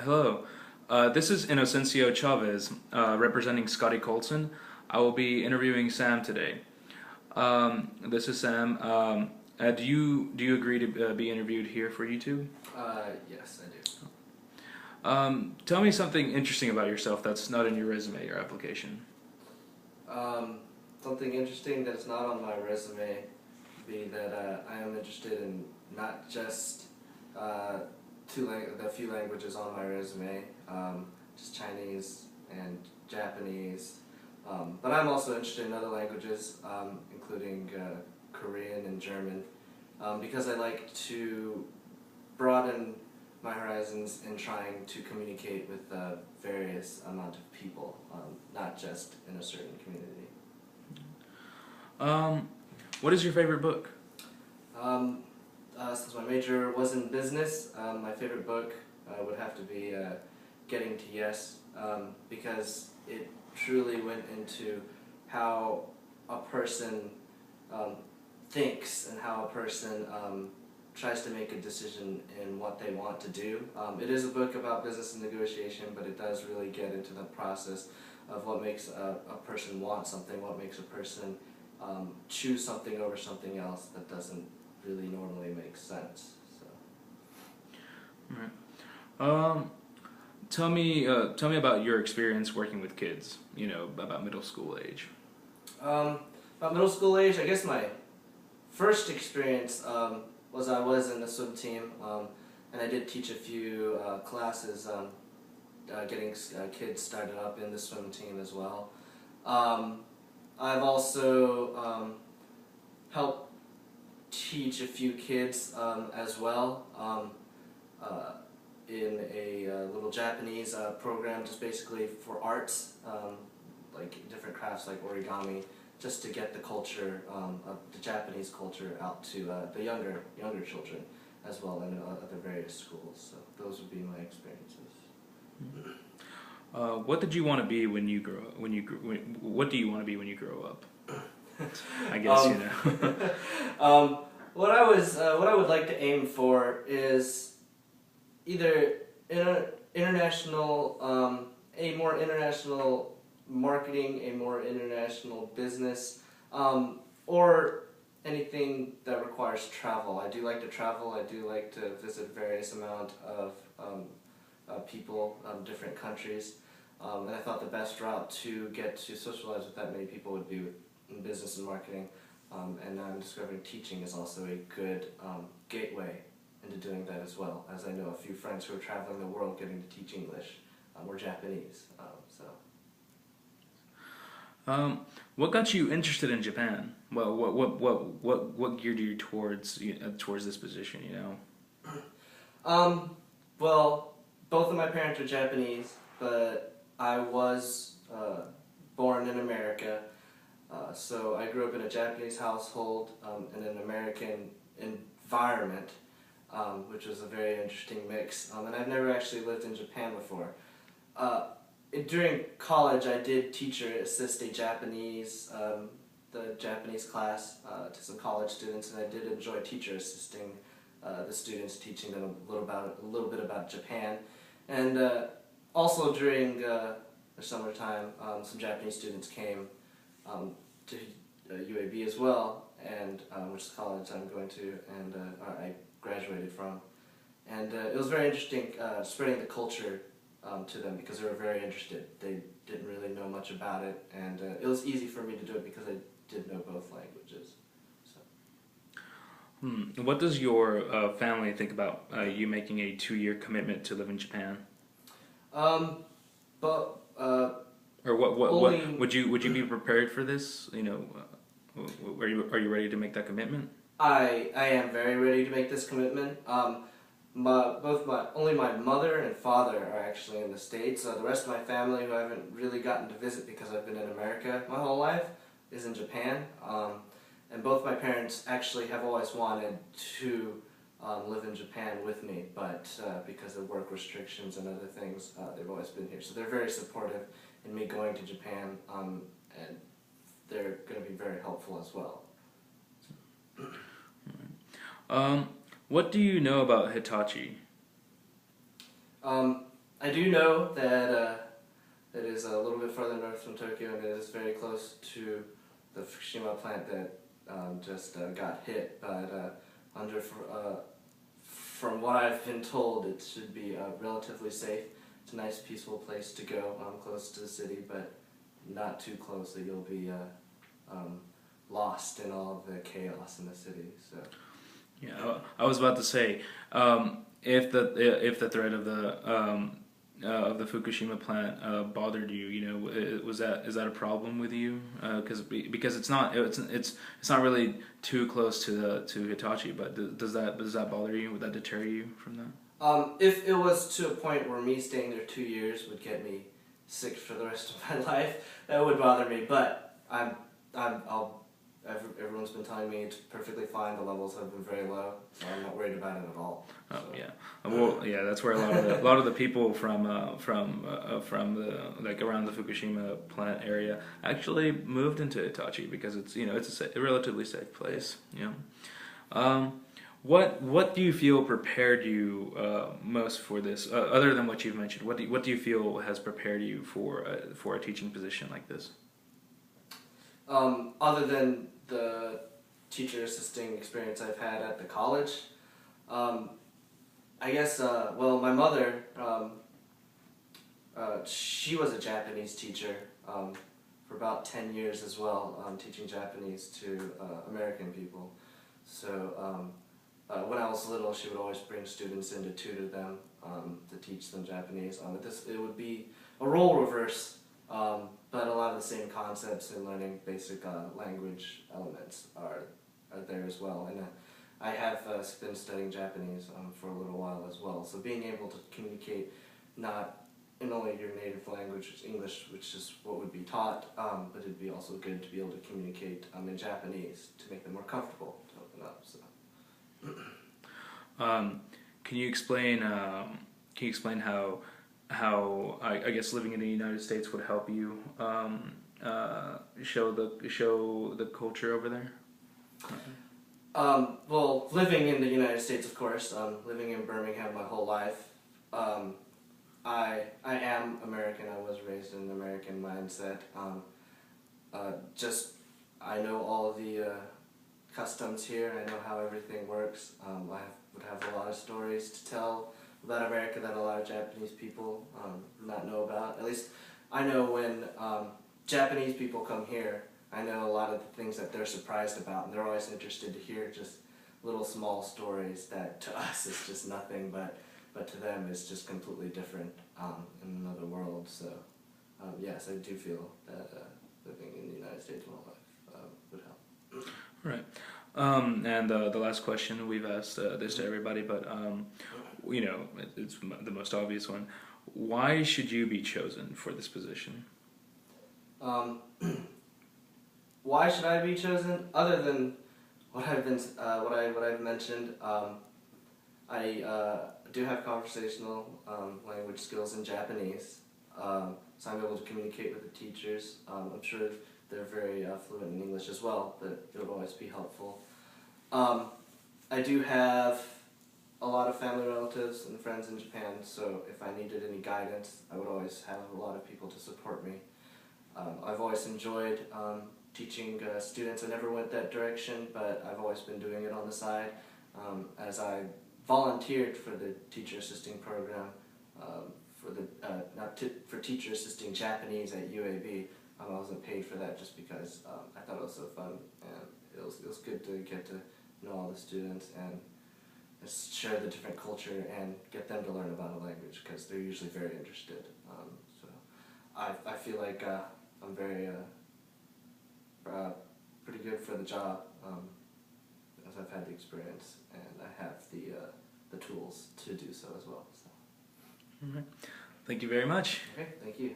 Hello, this is Inocencio Chavez, representing Scotty Colson. I will be interviewing Sam today. This is Sam. Do you agree to be interviewed here for YouTube? Yes, I do. Tell me something interesting about yourself that's not in your resume or application. Something interesting that's not on my resume would be that I am interested in not just the few languages on my resume, just Chinese and Japanese, but I'm also interested in other languages, including Korean and German, because I like to broaden my horizons in trying to communicate with various amount of people, not just in a certain community. Um, what is your favorite book? Since my major was in business, my favorite book would have to be Getting to Yes, because it truly went into how a person thinks and how a person tries to make a decision in what they want to do. It is a book about business and negotiation, but it does really get into the process of what makes a person want something, what makes a person choose something over something else that doesn't really normally make sense. So. All right. Tell me about your experience working with kids. You know, about middle school age. About middle school age, I guess my first experience was I was in the swim team, and I did teach a few classes, getting kids started up in the swim team as well. I've also helped teach a few kids as well in a little Japanese program, just basically for arts, like different crafts like origami, just to get the culture of the Japanese culture out to the younger children as well in other various schools. So those would be my experiences. What did you want to be when you grow up? What do you want to be when you grow up? I guess you know. What I would like to aim for is either international, a more international marketing, a more international business, or anything that requires travel. I do like to travel. I do like to visit various amount of people, different countries, and I thought the best route to get to socialize with that many people would be in business and marketing, and now I'm discovering teaching is also a good gateway into doing that as well, as I know a few friends who are traveling the world getting to teach English or Japanese. What got you interested in Japan? Well, what geared you towards towards this position? You know. Well, both of my parents are Japanese, but I was born in America, so I grew up in a Japanese household in an American environment, which was a very interesting mix, and I've never actually lived in Japan before. During college, I did teacher assist the Japanese class to some college students, and I did enjoy teacher assisting the students, teaching them a little bit about Japan, and also during the summertime, some Japanese students came to UAB as well, and which is the college I'm going to, and I graduated from, and it was very interesting spreading the culture to them because they were very interested. They didn't really know much about it, and it was easy for me to do it because I did know both languages. So. What does your family think about you making a 2-year commitment to live in Japan? But Or what only, would you be prepared for this? You know, are you ready to make that commitment? I am very ready to make this commitment. Only my mother and father are actually in the States. The rest of my family, who I haven't really gotten to visit because I've been in America my whole life, is in Japan. And both my parents actually have always wanted to live in Japan with me, but because of work restrictions and other things, they've always been here. So they're very supportive in me going to Japan, and they're going to be very helpful as well. What do you know about Hitachi? I do know that it is a little bit farther north from Tokyo, and it is very close to the Fukushima plant that just got hit. But from what I've been told, it should be relatively safe. It's a nice, peaceful place to go, close to the city, but not too close that you'll be lost in all of the chaos in the city. So. Yeah, I was about to say, if the threat of the Fukushima plant bothered you, is that a problem with you? Because it's not really too close to Hitachi, but does that bother you? Would that deter you from that? If it was to a point where me staying there 2 years would get me sick for the rest of my life, that would bother me. But everyone's been telling me it's perfectly fine. The levels have been very low, so I'm not worried about it at all. Oh yeah, well yeah, that's where a lot of the people from the like around the Fukushima plant area actually moved into Hitachi because it's a relatively safe place. What do you feel prepared you most for this? Other than what you've mentioned, what do you feel has prepared you for a teaching position like this? Other than the teacher assisting experience I've had at the college, I guess, my mother, she was a Japanese teacher for about 10 years as well, teaching Japanese to American people. So when I was little, she would always bring students in to tutor them, to teach them Japanese. It would be a role reverse, but a lot of the same concepts in learning basic language elements are there as well. And I have been studying Japanese for a little while as well. So being able to communicate not in only your native language, English, which is what would be taught, but it'd be also good to be able to communicate in Japanese to make them more comfortable to open up. So. Can you explain how I guess living in the United States would help you show the culture over there? Well, living in the United States, of course, living in Birmingham my whole life, I am American. I was raised in an American mindset. I know all the customs here. I know how everything works. I would have a lot of stories to tell about America that a lot of Japanese people do not know about. At least I know when Japanese people come here, I know a lot of the things that they're surprised about, and they're always interested to hear just little small stories that to us is just nothing, but to them is just completely different in another world. So yes, I do feel that living in the United States my whole life would help. Right. And the last question, we've asked this to everybody, but it's the most obvious one. Why should you be chosen for this position? Why should I be chosen? Other than what I've mentioned, I do have conversational language skills in Japanese, so I'm able to communicate with the teachers. I'm sure they're very fluent in English as well, but it would always be helpful. I do have a lot of family relatives and friends in Japan, so if I needed any guidance, I would always have a lot of people to support me. I've always enjoyed teaching students. I never went that direction, but I've always been doing it on the side. As I volunteered for the teacher assisting program, for teacher assisting Japanese at UAB. I wasn't paid for that just because I thought it was so fun, and it was good to get to know all the students and just share the different culture and get them to learn about a language because they're usually very interested. So I feel like I'm very pretty good for the job as I've had the experience and I have the tools to do so as well. So. All right. Thank you very much. Okay, thank you.